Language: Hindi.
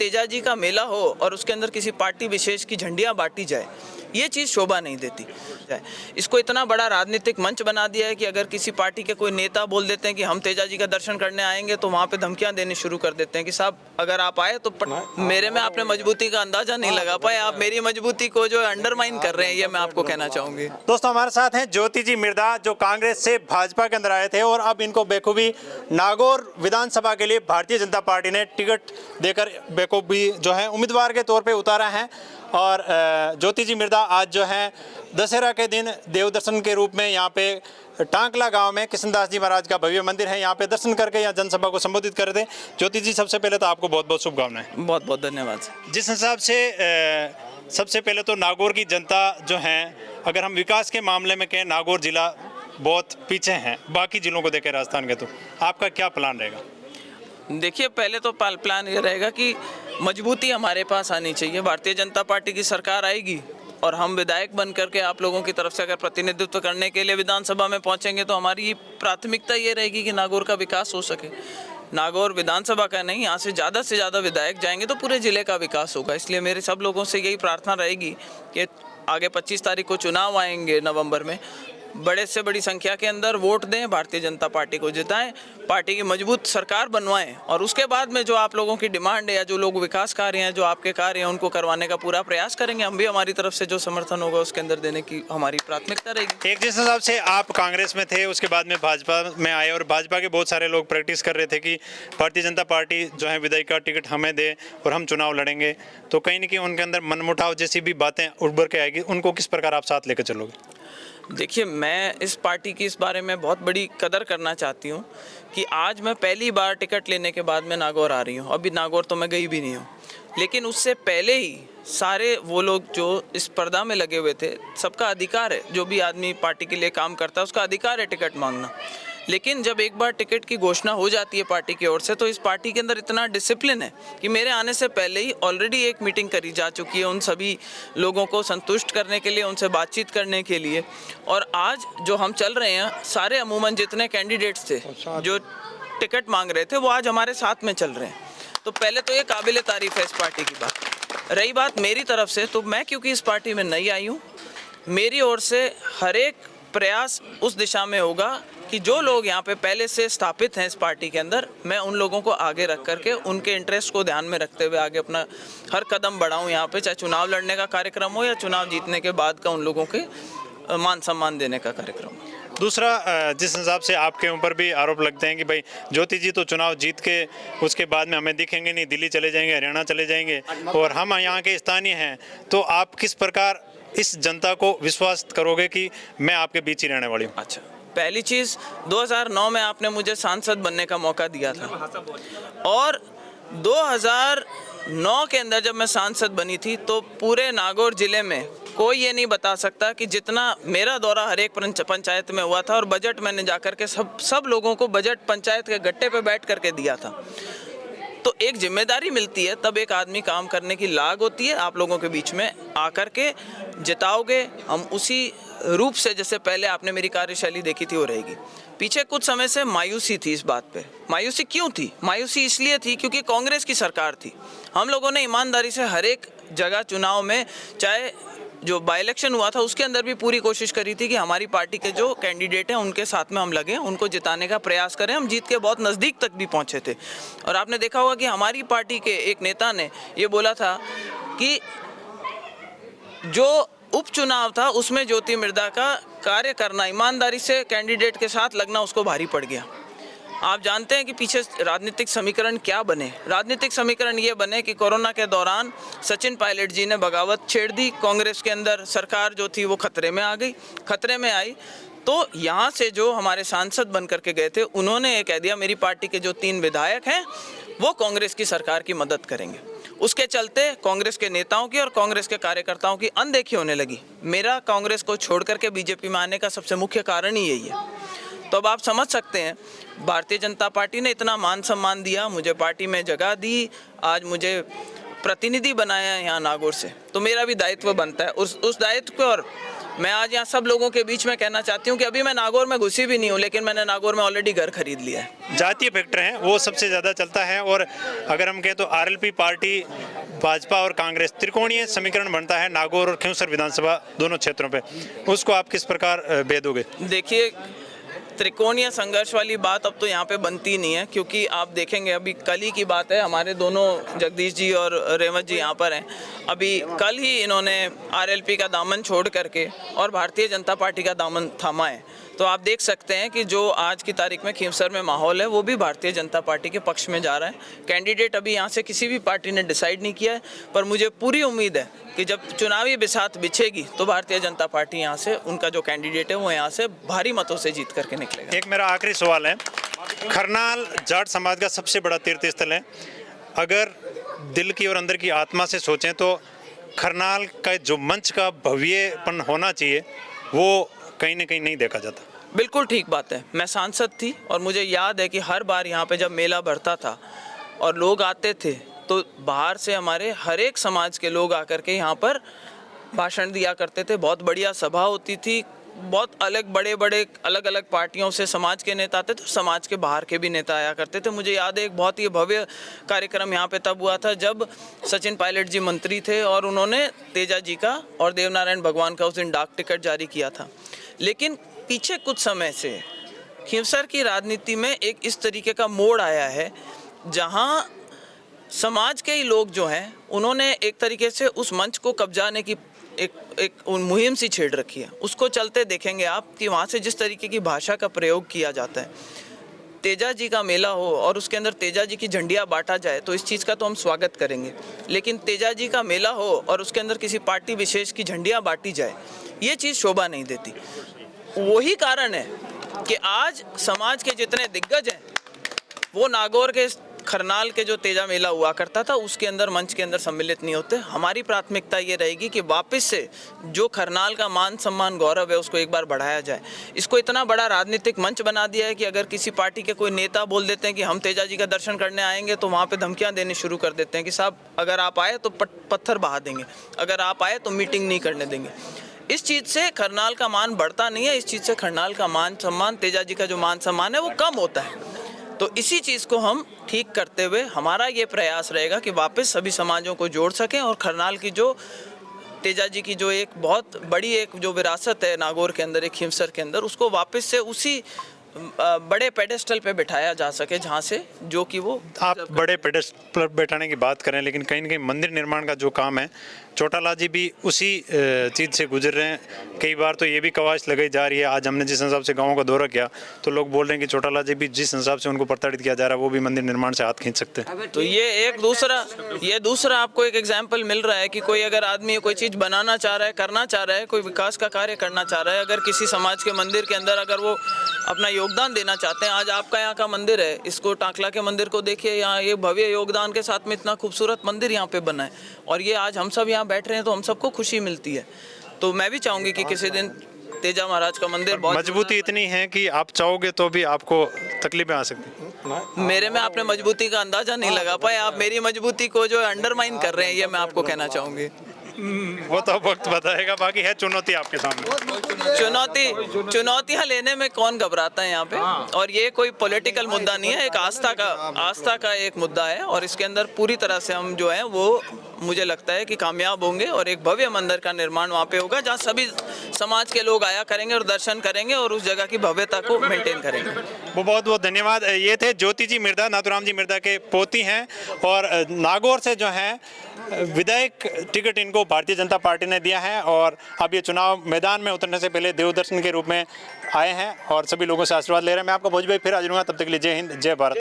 तेजाजी का मेला हो और उसके अंदर किसी पार्टी विशेष की झंडियाँ बांटी जाए, ये चीज़ शोभा नहीं देती। इसको इतना बड़ा राजनीतिक मंच बना दिया है कि अगर किसी पार्टी के कोई नेता बोल देते हैं कि हम तेजाजी का दर्शन करने आएंगे, तो वहाँ पे धमकियाँ देनी शुरू कर देते हैं कि साहब अगर आप आए तो मेरे में आपने मजबूती का अंदाजा नहीं लगा पाए, आप मेरी मजबूती को जो अंडरमाइन कर रहे हैं, ये मैं आपको कहना चाहूँगी। दोस्तों हमारे साथ हैं ज्योति जी मिर्धा, जो कांग्रेस से भाजपा के अंदर आए थे और अब इनको बेखूबी नागौर विधानसभा के लिए भारतीय जनता पार्टी ने टिकट देकर बेखूबी जो है उम्मीदवार के तौर पे उतारा है। और ज्योति जी मिर्धा आज जो है दशहरा के दिन देव दर्शन के रूप में यहाँ पे टांकला गांव में कृष्णदास जी महाराज का भव्य मंदिर है, यहाँ पे दर्शन करके यहाँ जनसभा को संबोधित कर रहे थे। ज्योति जी, सबसे पहले तो आपको बहुत बहुत शुभकामनाएं। बहुत बहुत धन्यवाद। जिस हिसाब से सबसे पहले तो नागौर की जनता जो है, अगर हम विकास के मामले में कहें, नागौर जिला बहुत पीछे हैं बाकी जिलों को देखें राजस्थान के, तो आपका क्या प्लान रहेगा? देखिए, पहले तो प्लान ये रहेगा कि मजबूती हमारे पास आनी चाहिए। भारतीय जनता पार्टी की सरकार आएगी और हम विधायक बन करके आप लोगों की तरफ से अगर प्रतिनिधित्व करने के लिए विधानसभा में पहुंचेंगे, तो हमारी प्राथमिकता ये रहेगी कि नागौर का विकास हो सके। नागौर विधानसभा का नहीं, यहाँ से ज़्यादा विधायक जाएंगे तो पूरे ज़िले का विकास होगा। इसलिए मेरे सब लोगों से यही प्रार्थना रहेगी कि आगे 25 तारीख को चुनाव आएंगे नवंबर में, बड़े से बड़ी संख्या के अंदर वोट दें, भारतीय जनता पार्टी को जिताएं, पार्टी की मजबूत सरकार बनवाएं और उसके बाद में जो आप लोगों की डिमांड है या जो लोग विकास कार्य हैं, जो आपके कार्य हैं, उनको करवाने का पूरा प्रयास करेंगे। हम भी हमारी तरफ से जो समर्थन होगा उसके अंदर देने की हमारी प्राथमिकता रहेगी। एक जिस हिसाब से आप कांग्रेस में थे, उसके बाद में भाजपा में आए और भाजपा के बहुत सारे लोग प्रैक्टिस कर रहे थे कि भारतीय जनता पार्टी जो है विधायक का टिकट हमें दे और हम चुनाव लड़ेंगे, तो कहीं न कहीं उनके अंदर मनमुटाव जैसी भी बातें उभर के आएगी, उनको किस प्रकार आप साथ लेकर चलोगे? देखिए, मैं इस पार्टी की इस बारे में बहुत बड़ी कदर करना चाहती हूँ कि आज मैं पहली बार टिकट लेने के बाद मैं नागौर आ रही हूँ। अभी नागौर तो मैं गई भी नहीं हूँ, लेकिन उससे पहले ही सारे वो लोग जो इस स्पर्धा में लगे हुए थे, सबका अधिकार है, जो भी आदमी पार्टी के लिए काम करता है उसका अधिकार है टिकट मांगना। लेकिन जब एक बार टिकट की घोषणा हो जाती है पार्टी की ओर से, तो इस पार्टी के अंदर इतना डिसिप्लिन है कि मेरे आने से पहले ही ऑलरेडी एक मीटिंग करी जा चुकी है उन सभी लोगों को संतुष्ट करने के लिए, उनसे बातचीत करने के लिए। और आज जो हम चल रहे हैं, सारे अमूमन जितने कैंडिडेट्स थे जो टिकट मांग रहे थे, वो आज हमारे साथ में चल रहे हैं। तो पहले तो ये काबिल तारीफ है इस पार्टी की बात। रही बात मेरी तरफ से, तो मैं क्योंकि इस पार्टी में नई आई हूँ, मेरी ओर से हर एक प्रयास उस दिशा में होगा कि जो लोग यहाँ पे पहले से स्थापित हैं इस पार्टी के अंदर, मैं उन लोगों को आगे रख करके उनके इंटरेस्ट को ध्यान में रखते हुए आगे अपना हर कदम बढ़ाऊँ यहाँ पे, चाहे चुनाव लड़ने का कार्यक्रम हो या चुनाव जीतने के बाद का उन लोगों के मान सम्मान देने का कार्यक्रम हो। दूसरा, जिस हिसाब से आपके ऊपर भी आरोप लगते हैं कि भाई ज्योति जी तो चुनाव जीत के उसके बाद में हमें दिखेंगे नहीं, दिल्ली चले जाएंगे, हरियाणा चले जाएंगे और हम यहाँ के स्थानीय हैं, तो आप किस प्रकार इस जनता को विश्वास करोगे कि मैं आपके बीच ही रहने वाली हूँ? अच्छा, पहली चीज़, 2009 में आपने मुझे सांसद बनने का मौका दिया था और 2009 के अंदर जब मैं सांसद बनी थी, तो पूरे नागौर जिले में कोई ये नहीं बता सकता कि जितना मेरा दौरा हर एक पंचायत में हुआ था और बजट मैंने जाकर के सब लोगों को बजट पंचायत के गट्टे पे बैठ करके दिया था। तो एक जिम्मेदारी मिलती है, तब एक आदमी काम करने की लाग होती है। आप लोगों के बीच में आकर के जिताओगे, हम उसी रूप से जैसे पहले आपने मेरी कार्यशैली देखी थी वो रहेगी। पीछे कुछ समय से मायूसी थी इस बात पे। मायूसी क्यों थी? मायूसी इसलिए थी क्योंकि कांग्रेस की सरकार थी। हम लोगों ने ईमानदारी से हर एक जगह चुनाव में, चाहे जो बाई इलेक्शन हुआ था उसके अंदर भी पूरी कोशिश करी थी कि हमारी पार्टी के जो कैंडिडेट हैं उनके साथ में हम लगे, उनको जिताने का प्रयास करें। हम जीत के बहुत नज़दीक तक भी पहुंचे थे और आपने देखा होगा कि हमारी पार्टी के एक नेता ने ये बोला था कि जो उपचुनाव था उसमें ज्योति मिर्धा का कार्य करना, ईमानदारी से कैंडिडेट के साथ लगना उसको भारी पड़ गया। आप जानते हैं कि पीछे राजनीतिक समीकरण क्या बने। राजनीतिक समीकरण ये बने कि कोरोना के दौरान सचिन पायलट जी ने बगावत छेड़ दी, कांग्रेस के अंदर सरकार जो थी वो खतरे में आ गई। खतरे में आई तो यहाँ से जो हमारे सांसद बन करके गए थे, उन्होंने ये कह दिया मेरी पार्टी के जो 3 विधायक हैं वो कांग्रेस की सरकार की मदद करेंगे। उसके चलते कांग्रेस के नेताओं की और कांग्रेस के कार्यकर्ताओं की अनदेखी होने लगी। मेरा कांग्रेस को छोड़ करके बीजेपी में आने का सबसे मुख्य कारण ही यही है। तो अब आप समझ सकते हैं, भारतीय जनता पार्टी ने इतना मान सम्मान दिया, मुझे पार्टी में जगह दी, आज मुझे प्रतिनिधि बनाया है यहाँ नागौर से, तो मेरा भी दायित्व बनता है उस दायित्व को और मैं आज यहाँ सब लोगों के बीच में कहना चाहती हूँ कि अभी मैं नागौर में घुसी भी नहीं हूँ, लेकिन मैंने नागौर में ऑलरेडी घर खरीद लिया है। जातीय फैक्टर है वो सबसे ज़्यादा चलता है, और अगर हम कहें तो आरएलपी पार्टी, भाजपा और कांग्रेस त्रिकोणीय समीकरण बनता है नागौर और खिंवसर विधानसभा दोनों क्षेत्रों पे, उसको आप किस प्रकार भेदोगे? देखिए, त्रिकोणीय संघर्ष वाली बात अब तो यहाँ पे बनती नहीं है, क्योंकि आप देखेंगे अभी कल ही की बात है, हमारे दोनों जगदीश जी और रेवत जी यहाँ पर हैं। अभी कल ही इन्होंने आरएलपी का दामन छोड़ करके और भारतीय जनता पार्टी का दामन थामा है। तो आप देख सकते हैं कि जो आज की तारीख में खिंवसर में माहौल है वो भी भारतीय जनता पार्टी के पक्ष में जा रहा है। कैंडिडेट अभी यहाँ से किसी भी पार्टी ने डिसाइड नहीं किया है, पर मुझे पूरी उम्मीद है कि जब चुनावी बिसात बिछेगी तो भारतीय जनता पार्टी यहाँ से, उनका जो कैंडिडेट है वो यहाँ से भारी मतों से जीत करके निकलेगा। एक मेरा आखिरी सवाल है, खरनाल जाट समाज का सबसे बड़ा तीर्थ स्थल है। अगर दिल की और अंदर की आत्मा से सोचें तो खरनाल का जो मंच का भव्यपन होना चाहिए वो कहीं ना कहीं नहीं देखा जाता। बिल्कुल ठीक बात है। मैं सांसद थी और मुझे याद है कि हर बार यहाँ पे जब मेला भरता था और लोग आते थे तो बाहर से हमारे हर एक समाज के लोग आकर के यहाँ पर भाषण दिया करते थे। बहुत बढ़िया सभा होती थी, बहुत अलग अलग पार्टियों से समाज के नेता आते थे, समाज के बाहर के भी नेता आया करते थे। मुझे याद है एक बहुत ही भव्य कार्यक्रम यहाँ पे तब हुआ था जब सचिन पायलट जी मंत्री थे और उन्होंने तेजा जी का और देवनारायण भगवान का उस दिन डाक टिकट जारी किया था। लेकिन पीछे कुछ समय से खिंवसर की राजनीति में एक इस तरीके का मोड़ आया है जहाँ समाज के ही लोग जो हैं उन्होंने एक तरीके से उस मंच को कब्जाने की एक मुहिम सी छेड़ रखी है। उसको चलते देखेंगे आप कि वहाँ से जिस तरीके की भाषा का प्रयोग किया जाता है, तेजा जी का मेला हो और उसके अंदर तेजा जी की झंडियाँ बांटा जाए तो इस चीज़ का तो हम स्वागत करेंगे, लेकिन तेजा जी का मेला हो और उसके अंदर किसी पार्टी विशेष की झंडियाँ बांटी जाए, ये चीज़ शोभा नहीं देती। वही कारण है कि आज समाज के जितने दिग्गज हैं वो नागौर के खरनाल के जो तेजा मेला हुआ करता था उसके अंदर मंच के अंदर सम्मिलित नहीं होते। हमारी प्राथमिकता ये रहेगी कि वापस से जो खरनाल का मान सम्मान गौरव है उसको एक बार बढ़ाया जाए। इसको इतना बड़ा राजनीतिक मंच बना दिया है कि अगर किसी पार्टी के कोई नेता बोल देते हैं कि हम तेजा जी का दर्शन करने आएंगे तो वहाँ पे धमकियाँ देनी शुरू कर देते हैं कि साहब अगर आप आए तो पत्थर बहा देंगे, अगर आप आए तो मीटिंग नहीं करने देंगे। इस चीज़ से खरनाल का मान बढ़ता नहीं है, इस चीज़ से खरनाल का मान सम्मान, तेजा जी का जो मान सम्मान है वो कम होता है। तो इसी चीज़ को हम ठीक करते हुए हमारा ये प्रयास रहेगा कि वापस सभी समाजों को जोड़ सकें और खरनाल की जो तेजा जी की जो एक बहुत बड़ी एक जो विरासत है नागौर के अंदर, एक खिंवसर के अंदर, उसको वापस से उसी बड़े पेडेस्टल पे बिठाया जा सके जहाँ से जो कि वो आप बड़े पेडेस्टल पर बैठाने की बात करें, लेकिन कहीं ना कहीं मंदिर निर्माण का जो काम है चौटाला जी भी उसी चीज़ से गुजर रहे हैं। कई बार तो ये भी कवायद लगाई जा रही है, आज हमने जिस हिसाब से गाँव का दौरा किया तो लोग बोल रहे हैं कि चौटाला जी भी जिस हिसाब से उनको प्रताड़ित किया जा रहा है वो भी मंदिर निर्माण से हाथ खींच सकते हैं। तो ये दूसरा आपको एक एग्जाम्पल मिल रहा है कि कोई अगर आदमी कोई चीज़ बनाना चाह रहा है, करना चाह रहा है, कोई विकास का कार्य करना चाह रहा है, अगर किसी समाज के मंदिर के अंदर अगर वो अपना योगदान देना चाहते हैं। आज आपका यहाँ का मंदिर है, इसको टाकला के मंदिर को देखिए, यहाँ ये भव्य योगदान के साथ में इतना खूबसूरत मंदिर यहाँ पे बना है और ये आज हम सब यहाँ बैठ रहे हैं तो हम सबको खुशी मिलती है। तो मैं भी चाहूँगी कि किसी दिन तेजा महाराज का मंदिर बहुत मजबूती इतनी है कि आप चाहोगे तो भी आपको तकलीफें आ सकती हैं। मेरे में आपने मजबूती का अंदाजा नहीं लगा पाए, आप मेरी मजबूती को जो अंडरमाइन कर रहे हैं ये मैं आपको कहना चाहूँगी। वो तो वक्त बताएगा, बाकी है चुनौती आपके सामने। चुनौतियां लेने में कौन घबराता है यहाँ पे, और ये कोई पॉलिटिकल मुद्दा नहीं है, एक आस्था का एक मुद्दा है और इसके अंदर पूरी तरह से हम जो है वो मुझे लगता है कि कामयाब होंगे और एक भव्य मंदिर का निर्माण वहाँ पे होगा जहाँ सभी समाज के लोग आया करेंगे और दर्शन करेंगे और उस जगह की भव्यता को मेंटेन करेंगे। वो बहुत बहुत धन्यवाद। ये थे ज्योति जी मिर्धा, नाथुराम जी मिर्धा के पोती हैं और नागौर से जो हैं विधायक टिकट इनको भारतीय जनता पार्टी ने दिया है और अब ये चुनाव मैदान में उतरने से पहले देव दर्शन के रूप में आए हैं और सभी लोगों से आशीर्वाद ले रहे हैं। मैं आपको भोजपुरी फिर हाजिर हूँ, तब तक के लिए जय हिंद, जय भारत।